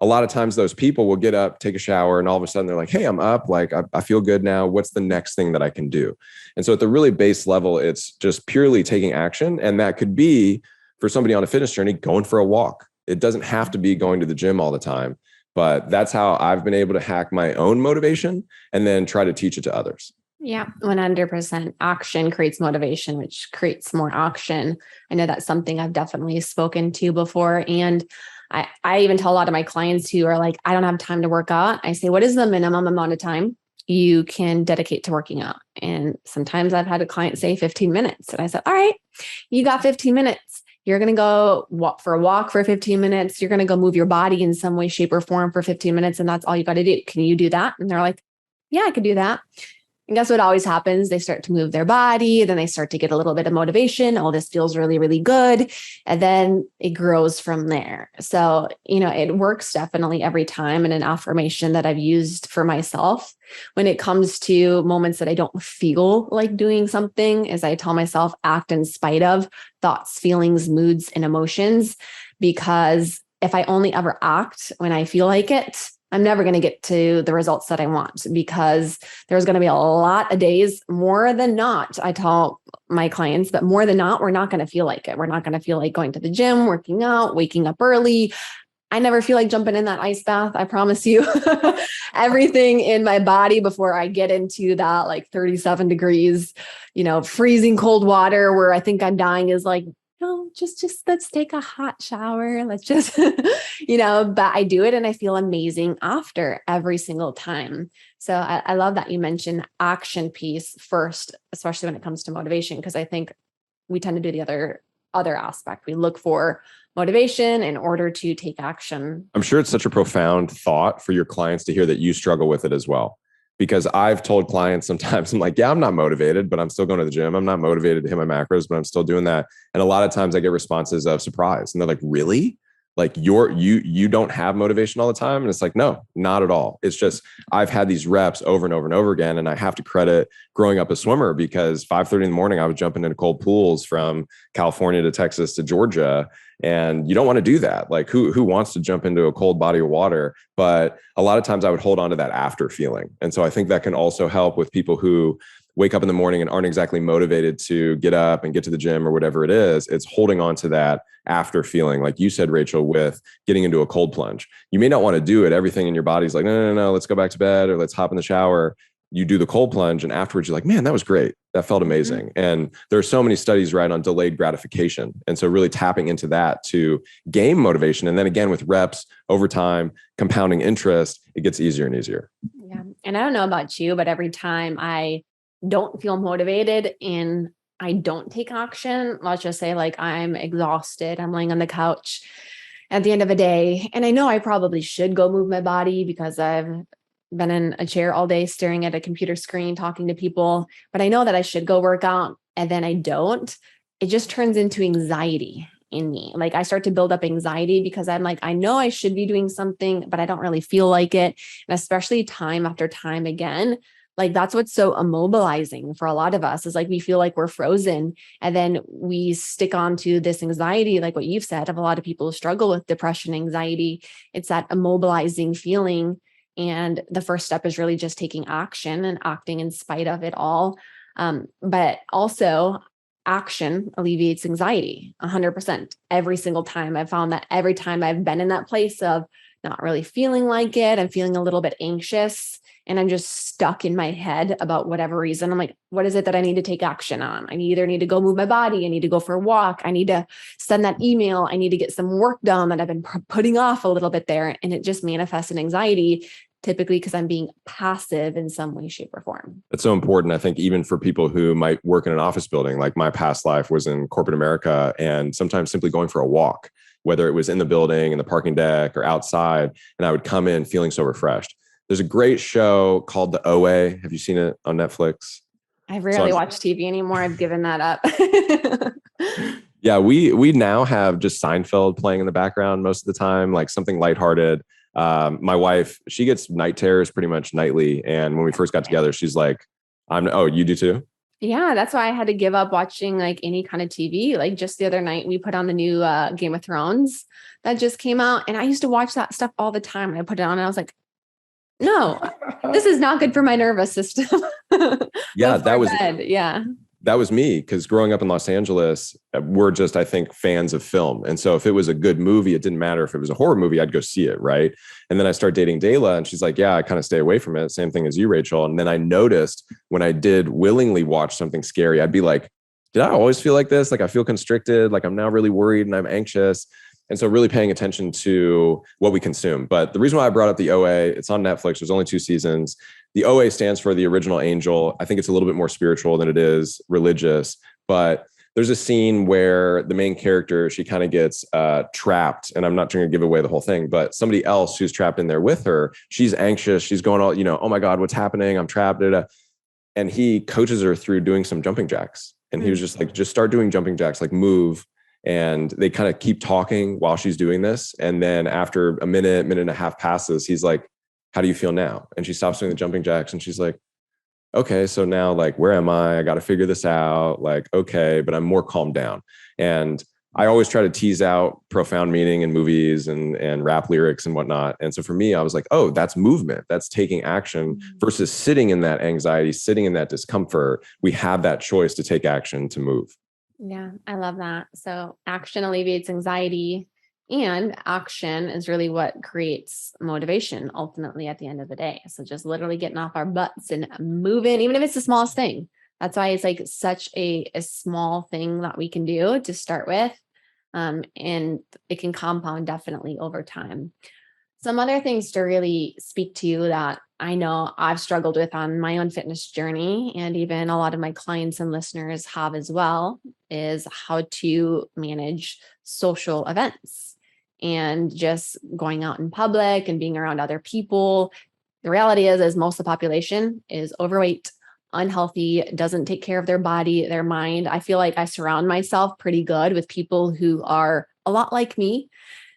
a lot of times those people will get up, take a shower, and all of a sudden they're like, hey, I'm up. Like I feel good now. What's the next thing that I can do? And so at the really base level, it's just purely taking action. And that could be, for somebody on a fitness journey, going for a walk. It doesn't have to be going to the gym all the time, but that's how I've been able to hack my own motivation and then try to teach it to others. Yeah, 100%. Action creates motivation, which creates more action. I know that's something I've definitely spoken to before. And I even tell a lot of my clients who are like, I don't have time to work out. I say, what is the minimum amount of time you can dedicate to working out? And sometimes I've had a client say 15 minutes. And I said, all right, you got 15 minutes. You're going to go walk for a walk for 15 minutes. You're going to go move your body in some way, shape, or form for 15 minutes. And that's all you got to do. Can you do that? And they're like, yeah, I could do that. And guess what always happens? They start to move their body. Then they start to get a little bit of motivation. Oh, this feels really, really good. And then it grows from there. So, it works definitely every time. And an affirmation that I've used for myself when it comes to moments that I don't feel like doing something is I tell myself, act in spite of thoughts, feelings, moods, and emotions. Because if I only ever act when I feel like it, I'm never going to get to the results that I want, because there's going to be a lot of days, more than not, I tell my clients, but more than not, we're not going to feel like it. We're not going to feel like going to the gym, working out, waking up early. I never feel like jumping in that ice bath. I promise you. Everything in my body before I get into that like 37 degrees, freezing cold water where I think I'm dying is like, no, just let's take a hot shower. Let's just, but I do it and I feel amazing after every single time. So I love that you mentioned action piece first, especially when it comes to motivation, because I think we tend to do the other aspect. We look for motivation in order to take action. I'm sure it's such a profound thought for your clients to hear that you struggle with it as well. Because I've told clients sometimes, I'm like, yeah, I'm not motivated, but I'm still going to the gym. I'm not motivated to hit my macros, but I'm still doing that. And a lot of times I get responses of surprise. And they're like, really? Like you don't have motivation all the time? And it's like, no, not at all. It's just, I've had these reps over and over and over again. And I have to credit growing up a swimmer, because 5:30 in the morning, I was jumping into cold pools from California to Texas to Georgia. And you don't want to do that. Like who wants to jump into a cold body of water? But a lot of times I would hold on to that after feeling. And so I think that can also help with people who wake up in the morning and aren't exactly motivated to get up and get to the gym or whatever it is. It's holding on to that after feeling, like you said, Rachel, with getting into a cold plunge. You may not want to do it. Everything in your body's like, no, let's go back to bed, or let's hop in the shower. You do the cold plunge, and afterwards you're like, man, that was great. That felt amazing. Mm-hmm. And there are so many studies, right, on delayed gratification. And so really tapping into that to gain motivation. And then again, with reps over time, compounding interest, it gets easier and easier. Yeah. And I don't know about you, but every time I don't feel motivated and I don't take action, let's just say like I'm exhausted, I'm laying on the couch at the end of a day, and I know I probably should go move my body because I've been in a chair all day staring at a computer screen, talking to people, but I know that I should go work out, and then I don't. It just turns into anxiety. in me. Like I start to build up anxiety because I'm like, I know I should be doing something, but I don't really feel like it. And especially time after time again, like that's what's so immobilizing for a lot of us is like we feel like we're frozen and then we stick on to this anxiety, like what you've said, of a lot of people who struggle with depression, anxiety. It's that immobilizing feeling. And the first step is really just taking action and acting in spite of it all. But also action alleviates anxiety 100%. Every single time I've found that every time I've been in that place of not really feeling like it, I'm feeling a little bit anxious and I'm just stuck in my head about whatever reason. I'm like, what is it that I need to take action on? I either need to go move my body. I need to go for a walk. I need to send that email. I need to get some work done that I've been putting off a little bit there. And it just manifests in anxiety, typically because I'm being passive in some way, shape, or form. That's so important. I think even for people who might work in an office building, like my past life was in corporate America, and sometimes simply going for a walk, whether it was in the building, in the parking deck, or outside, and I would come in feeling so refreshed. There's a great show called The OA. Have you seen it on Netflix? I rarely watch TV anymore. I've given that up. Yeah, we now have just Seinfeld playing in the background most of the time, like something lighthearted. My wife, she gets night terrors pretty much nightly. And when we first got together, she's like, you do too? Yeah, that's why I had to give up watching like any kind of TV. Like just the other night, we put on the new Game of Thrones that just came out. And I used to watch that stuff all the time. And I put it on and I was like, no, this is not good for my nervous system. Yeah, that was me. Because growing up in Los Angeles, we're just, I think, fans of film. And so if it was a good movie, it didn't matter if it was a horror movie, I'd go see it. Right. And then I started dating Dala and she's like, yeah, I kind of stay away from it. Same thing as you, Rachel. And then I noticed when I did willingly watch something scary, I'd be like, did I always feel like this? Like I feel constricted, like I'm now really worried and I'm anxious. And so really paying attention to what we consume. But the reason why I brought up the OA, it's on Netflix. There's only 2 seasons. The OA stands for the original angel. I think it's a little bit more spiritual than it is religious. But there's a scene where the main character, she kind of gets trapped. And I'm not trying to give away the whole thing, but somebody else who's trapped in there with her, she's anxious. She's going all, oh my God, what's happening? I'm trapped. And he coaches her through doing some jumping jacks. And he was just like, just start doing jumping jacks, like move. And they kind of keep talking while she's doing this. And then after a minute and a half passes, he's like, how do you feel now? And she stops doing the jumping jacks and she's like, okay, so now like, where am I? I got to figure this out. Like, okay, but I'm more calmed down. And I always try to tease out profound meaning in movies and rap lyrics and whatnot. And so for me, I was like, oh, that's movement. That's taking action versus sitting in that anxiety, sitting in that discomfort. We have that choice to take action, to move. Yeah, I love that. So action alleviates anxiety, and action is really what creates motivation ultimately at the end of the day. So just literally getting off our butts and moving, even if it's the smallest thing. That's why it's like such a small thing that we can do to start with. And it can compound definitely over time. Some other things to really speak to you that I know I've struggled with on my own fitness journey, and even a lot of my clients and listeners have as well, is how to manage social events and just going out in public and being around other people. The reality is most of the population is overweight, unhealthy, doesn't take care of their body, their mind. I feel like I surround myself pretty good with people who are a lot like me.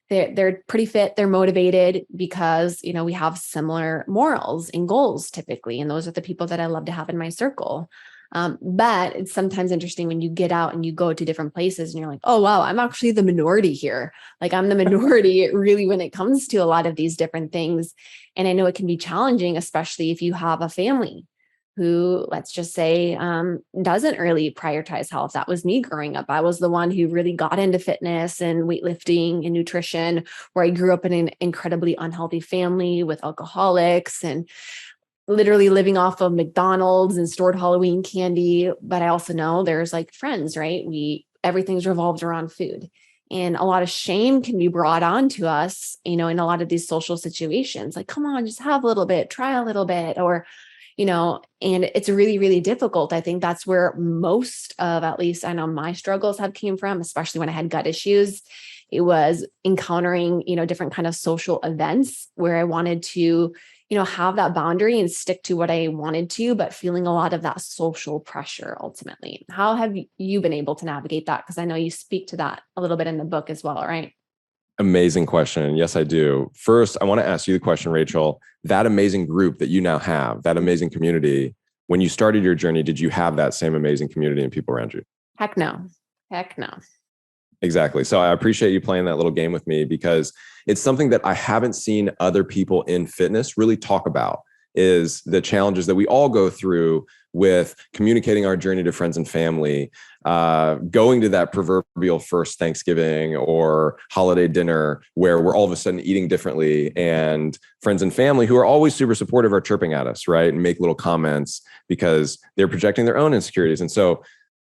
They're pretty fit. They're motivated because, we have similar morals and goals typically. And those are the people that I love to have in my circle. But it's sometimes interesting when you get out and you go to different places and you're like, oh, wow, I'm actually the minority here. Like I'm the minority really when it comes to a lot of these different things. And I know it can be challenging, especially if you have a family who, let's just say, doesn't really prioritize health. That was me growing up. I was the one who really got into fitness and weightlifting and nutrition, where I grew up in an incredibly unhealthy family with alcoholics and literally living off of McDonald's and stored Halloween candy. But I also know there's like friends, right? Everything's revolved around food. And a lot of shame can be brought on to us, in a lot of these social situations. Like, come on, just have a little bit, try a little bit, or and it's really, really difficult. I think that's where most of, at least I know my struggles have came from, especially when I had gut issues. It was encountering, different kind of social events where I wanted to, have that boundary and stick to what I wanted to, but feeling a lot of that social pressure ultimately. How have you been able to navigate that? Because I know you speak to that a little bit in the book as well, right? Amazing question. Yes, I do. First, I want to ask you the question, Rachel. That amazing group that you now have, that amazing community, when you started your journey, did you have that same amazing community and people around you? Heck no. Heck no. Exactly. So I appreciate you playing that little game with me, because it's something that I haven't seen other people in fitness really talk about, is the challenges that we all go through with communicating our journey to friends and family, going to that proverbial first Thanksgiving or holiday dinner where we're all of a sudden eating differently, and friends and family who are always super supportive are chirping at us, right? And make little comments because they're projecting their own insecurities. And so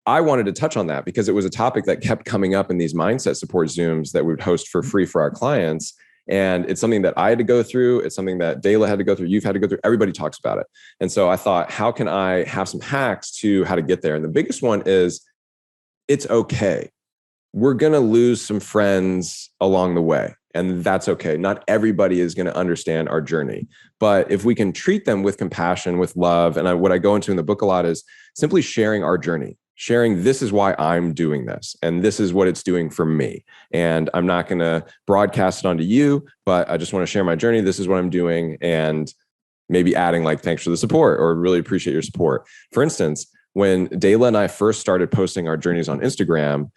I wanted to touch on that because it was a topic that kept coming up in these mindset support Zooms that we would host for free for our clients. And it's something that I had to go through. It's something that Dala had to go through. You've had to go through. Everybody talks about it. And so I thought, how can I have some hacks to how to get there? And the biggest one is, it's okay. We're going to lose some friends along the way. And that's okay. Not everybody is going to understand our journey. But if we can treat them with compassion, with love, and what I go into in the book a lot is simply sharing our journey. Sharing, this is why I'm doing this, and this is what it's doing for me. And I'm not going to broadcast it onto you, but I just want to share my journey. This is what I'm doing. And maybe adding like, thanks for the support, or really appreciate your support. For instance, when Dala and I first started posting our journeys on Instagram,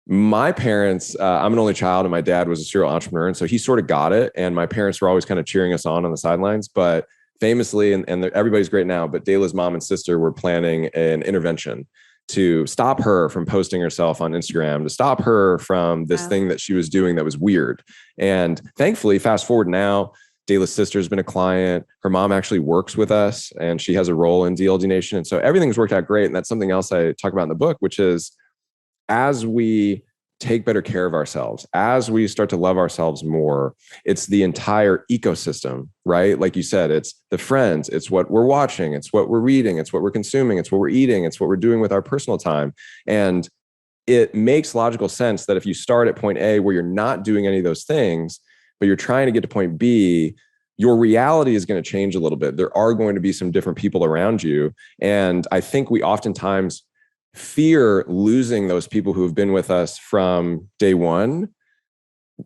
my parents, I'm an only child and my dad was a serial entrepreneur. And so he sort of got it. And my parents were always kind of cheering us on the sidelines. But famously, and everybody's great now, but Dala's mom and sister were planning an intervention to stop her from posting herself on Instagram, to stop her from this thing that she was doing that was weird. And thankfully, fast forward now, Dala's sister's been a client. Her mom actually works with us and she has a role in DLDNation. And so everything's worked out great. And that's something else I talk about in the book, which is as we take better care of ourselves, as we start to love ourselves more, it's the entire ecosystem, right? Like you said, it's the friends, it's what we're watching, it's what we're reading, it's what we're consuming, it's what we're eating, it's what we're doing with our personal time. And it makes logical sense that if you start at point A where you're not doing any of those things, but you're trying to get to point B, your reality is going to change a little bit. There are going to be some different people around you. And I think we oftentimes fear losing those people who have been with us from day one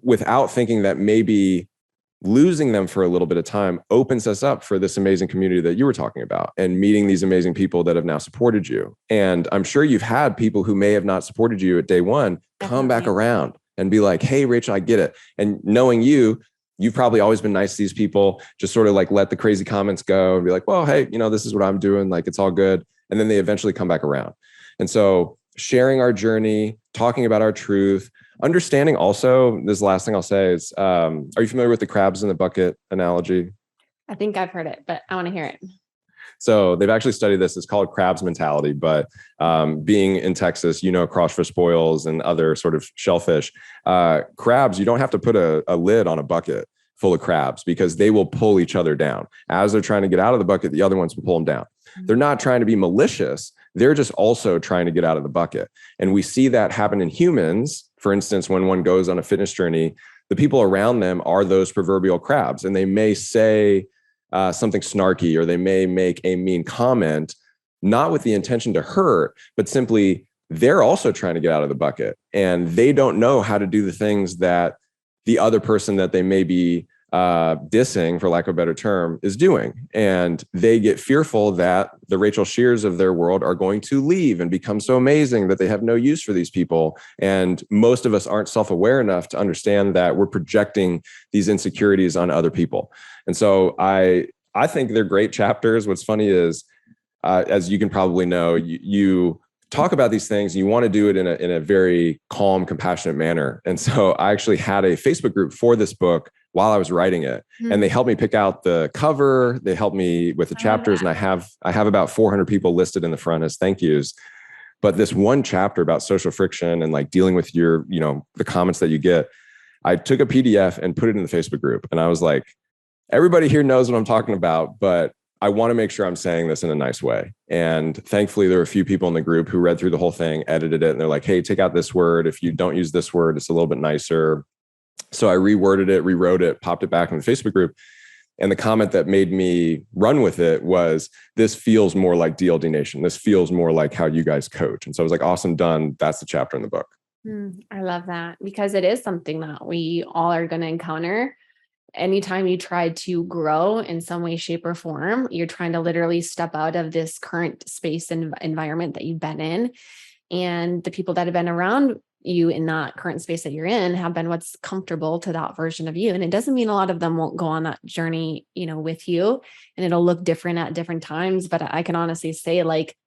without thinking that maybe losing them for a little bit of time opens us up for this amazing community that you were talking about and meeting these amazing people that have now supported you. And I'm sure you've had people who may have not supported you at day one come back around and be like, hey, Rachel, I get it. And knowing you've probably always been nice to these people, just sort of like let the crazy comments go and be like, well, hey, this is what I'm doing. Like, it's all good. And then they eventually come back around. And so sharing our journey, talking about our truth, understanding also, this last thing I'll say is, are you familiar with the crabs in the bucket analogy? I think I've heard it, but I want to hear it. So they've actually studied this. It's called crabs mentality. But being in Texas, crawfish boils and other sort of shellfish, crabs, you don't have to put a lid on a bucket full of crabs because they will pull each other down. As they're trying to get out of the bucket, the other ones will pull them down. They're not trying to be malicious. They're just also trying to get out of the bucket. And we see that happen in humans. For instance, when one goes on a fitness journey, the people around them are those proverbial crabs. And they may say something snarky, or they may make a mean comment, not with the intention to hurt, but simply they're also trying to get out of the bucket. And they don't know how to do the things that the other person that they may be dissing, for lack of a better term, is doing. And they get fearful that the Rachel Scheers of their world are going to leave and become so amazing that they have no use for these people. And most of us aren't self-aware enough to understand that we're projecting these insecurities on other people. And so I think they're great chapters. What's funny is, as you can probably know, you talk about these things, and you want to do it in a very calm, compassionate manner. And so I actually had a Facebook group for this book while I was writing it. And they helped me pick out the cover. They helped me with the chapters. And I have about 400 people listed in the front as thank yous. But this one chapter about social friction and like dealing with your, the comments that you get, I took a PDF and put it in the Facebook group. And I was like, everybody here knows what I'm talking about, but I want to make sure I'm saying this in a nice way. And thankfully, there were a few people in the group who read through the whole thing, edited it, and they're like, hey, take out this word. If you don't use this word, it's a little bit nicer. So I reworded it, rewrote it, popped it back in the Facebook group. And the comment that made me run with it was, this feels more like DLDNation. This feels more like how you guys coach. And so I was like, awesome, done. That's the chapter in the book. I love that, because it is something that we all are going to encounter. Anytime you try to grow in some way, shape, or form, you're trying to literally step out of this current space and environment that you've been in. And the people that have been around you in that current space that you're in have been what's comfortable to that version of you. And it doesn't mean a lot of them won't go on that journey, with you, and it'll look different at different times. But I can honestly say, like,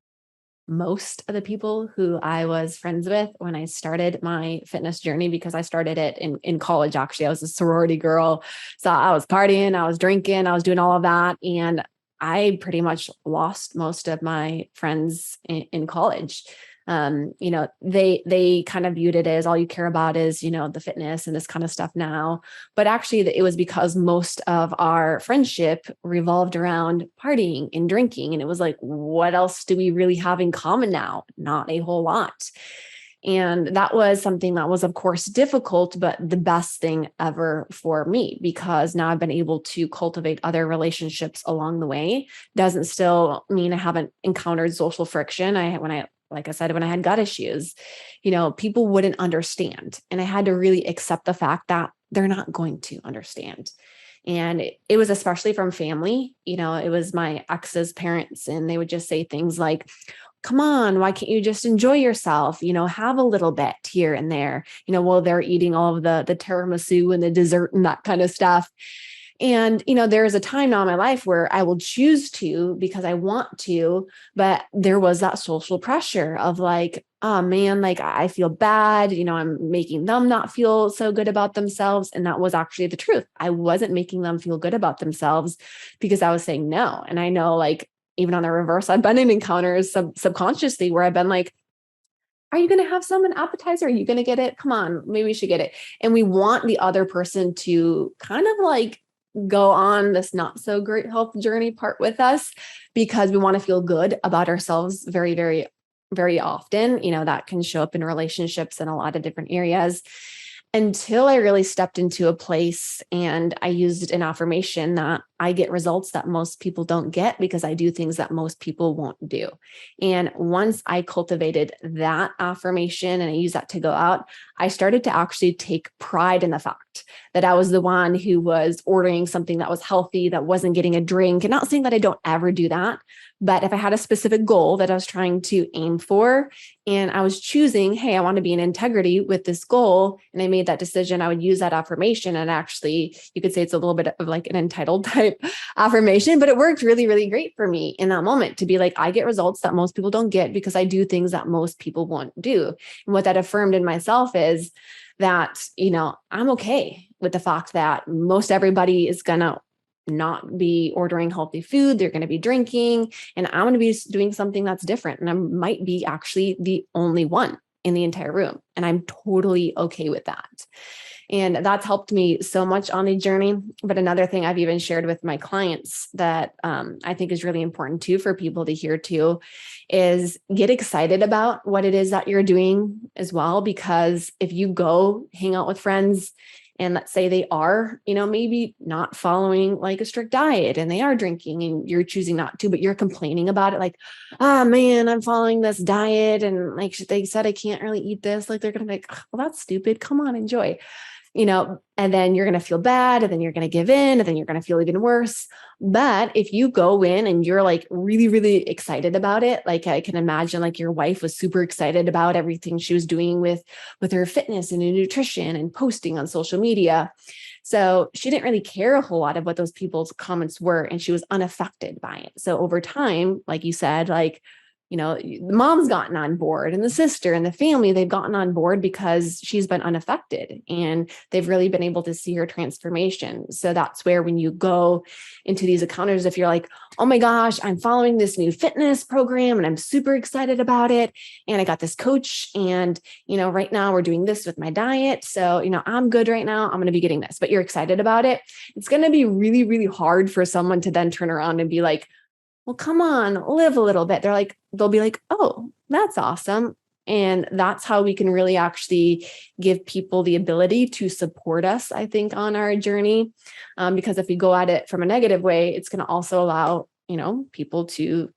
most of the people who I was friends with when I started my fitness journey, because I started it in college, actually, I was a sorority girl. So I was partying, I was drinking, I was doing all of that. And I pretty much lost most of my friends in college. They kind of viewed it as all you care about is, the fitness and this kind of stuff now. But actually it was because most of our friendship revolved around partying and drinking. And it was like, what else do we really have in common now? Not a whole lot. And that was something that was, of course, difficult, but the best thing ever for me, because now I've been able to cultivate other relationships along the way. Doesn't still mean I haven't encountered social friction. Like I said, when I had gut issues, people wouldn't understand. And I had to really accept the fact that they're not going to understand. And it was especially from family. It was my ex's parents, and they would just say things like, come on, why can't you just enjoy yourself? Have a little bit here and there, while they're eating all of the tiramisu and the dessert and that kind of stuff. And, there is a time now in my life where I will choose to because I want to, but there was that social pressure of like, oh man, like I feel bad, I'm making them not feel so good about themselves. And that was actually the truth. I wasn't making them feel good about themselves because I was saying no. And I know, like, even on the reverse, I've been in encounters subconsciously where I've been like, are you going to have an appetizer? Are you going to get it? Come on, maybe we should get it. And we want the other person to kind of like go on this not so great health journey part with us, because we want to feel good about ourselves very, very, very often. That can show up in relationships in a lot of different areas. Until I really stepped into a place and I used an affirmation that I get results that most people don't get because I do things that most people won't do. And once I cultivated that affirmation and I used that to go out, I started to actually take pride in the fact that I was the one who was ordering something that was healthy, that wasn't getting a drink. And not saying that I don't ever do that, but if I had a specific goal that I was trying to aim for, and I was choosing, hey, I want to be in integrity with this goal, and I made that decision, I would use that affirmation. And actually, you could say it's a little bit of like an entitled type affirmation, but it worked really, really great for me in that moment to be like, I get results that most people don't get because I do things that most people won't do. And what that affirmed in myself is that, I'm okay with the fact that most everybody is going to not be ordering healthy food. They're going to be drinking, and I'm going to be doing something that's different. And I might be actually the only one in the entire room. And I'm totally okay with that. And that's helped me so much on the journey. But another thing I've even shared with my clients that I think is really important too for people to hear too is get excited about what it is that you're doing as well. Because if you go hang out with friends and let's say they are, maybe not following like a strict diet and they are drinking and you're choosing not to, but you're complaining about it like, man, I'm following this diet and like they said I can't really eat this. Like they're going to be like, well, that's stupid. Come on, enjoy. And then you're going to feel bad, and then you're going to give in, and then you're going to feel even worse. But if you go in and you're like really, really excited about it, like I can imagine like your wife was super excited about everything she was doing with her fitness and nutrition and posting on social media. So she didn't really care a whole lot of what those people's comments were, and she was unaffected by it. So over time, like you said, like, the mom's gotten on board and the sister and the family, they've gotten on board because she's been unaffected and they've really been able to see her transformation. So that's where when you go into these encounters, if you're like, oh my gosh, I'm following this new fitness program and I'm super excited about it. And I got this coach and, right now we're doing this with my diet. So, I'm good right now. I'm going to be getting this, but you're excited about it. It's going to be really, really hard for someone to then turn around and be like, well, come on, live a little bit. They'll be like, oh, that's awesome. And that's how we can really actually give people the ability to support us, I think, on our journey. Because if we go at it from a negative way, it's going to also allow, people to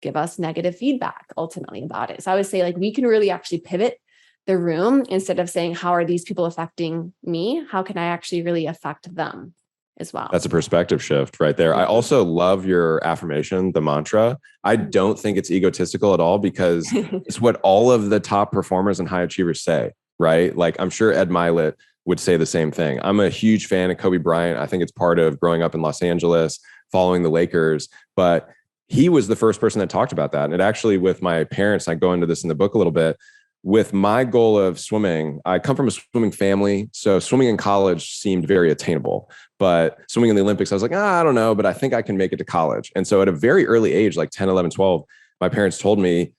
give us negative feedback ultimately about it. So I would say, like, we can really actually pivot the room instead of saying, how are these people affecting me? How can I actually really affect them as well? That's a perspective shift right there. I also love your affirmation, the mantra. I don't think it's egotistical at all, because it's what all of the top performers and high achievers say, right? Like, I'm sure Ed Mylett would say the same thing. I'm a huge fan of Kobe Bryant. I think it's part of growing up in Los Angeles, following the Lakers, but he was the first person that talked about that. And it actually, with my parents, I go into this in the book a little bit, with my goal of swimming. I come from a swimming family, so swimming in college seemed very attainable, but swimming in the Olympics, I was like, I don't know, but I think I can make it to college. And so at a very early age, like 10, 11, 12, my parents told me,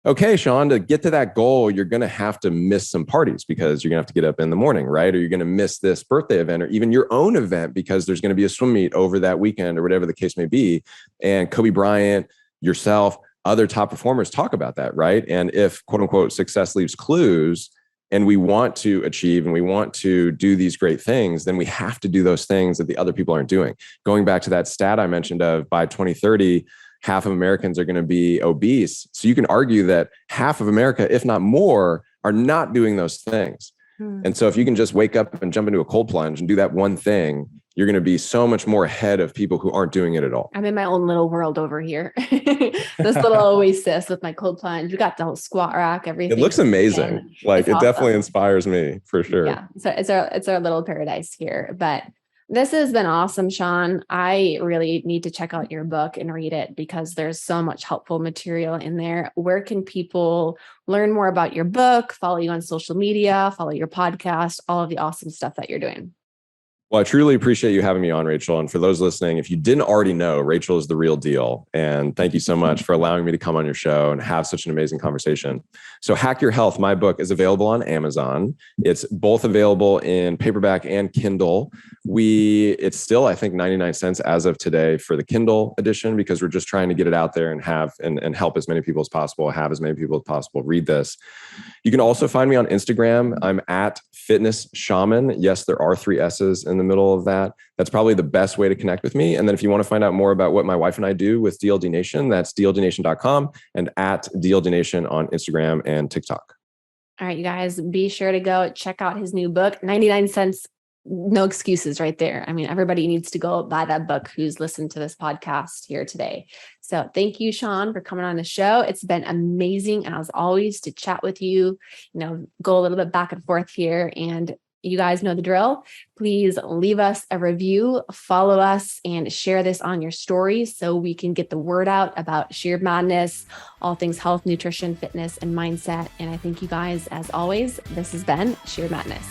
okay, Sean, to get to that goal, you're going to have to miss some parties, because you're going to have to get up in the morning, right? Or you're going to miss this birthday event, or even your own event, because there's going to be a swim meet over that weekend, or whatever the case may be. And Kobe Bryant, yourself, other top performers talk about that, right? And if, quote unquote, success leaves clues, and we want to achieve and we want to do these great things, then we have to do those things that the other people aren't doing. Going back to that stat I mentioned of by 2030, half of Americans are going to be obese. So you can argue that half of America, if not more, are not doing those things. And so if you can just wake up and jump into a cold plunge and do that one thing, you're going to be so much more ahead of people who aren't doing it at all. I'm in my own little world over here. This little oasis with my cold plunge. We got the whole squat rack, everything. It looks amazing. Like, it definitely inspires me, for sure. Yeah. So it's our little paradise here. But this has been awesome, Sean. I really need to check out your book and read it, because there's so much helpful material in there. Where can people learn more about your book, follow you on social media, follow your podcast, all of the awesome stuff that you're doing? Well, I truly appreciate you having me on, Rachel. And for those listening, if you didn't already know, Rachel is the real deal. And thank you so much for allowing me to come on your show and have such an amazing conversation. So Hack Your Health, my book, is available on Amazon. It's both available in paperback and Kindle. It's still, I think, 99 cents as of today for the Kindle edition, because we're just trying to get it out there and have and help as many people as possible, have as many people as possible read this. You can also find me on Instagram. I'm at Fitness Shaman. Yes, there are 3 S's in the middle of that. That's probably the best way to connect with me. And then if you want to find out more about what my wife and I do with DLDNation, that's DLDNation.com and at DLDNation on Instagram and TikTok. All right, you guys, be sure to go check out his new book, 99 cents. No excuses right there. I mean, everybody needs to go buy that book who's listened to this podcast here today. So thank you, Sean, for coming on the show. It's been amazing, as always, to chat with you, go a little bit back and forth here. And you guys know the drill. Please leave us a review, follow us, and share this on your stories so we can get the word out about Scheer Madness, all things health, nutrition, fitness, and mindset. And I thank you guys, as always. This has been Scheer Madness.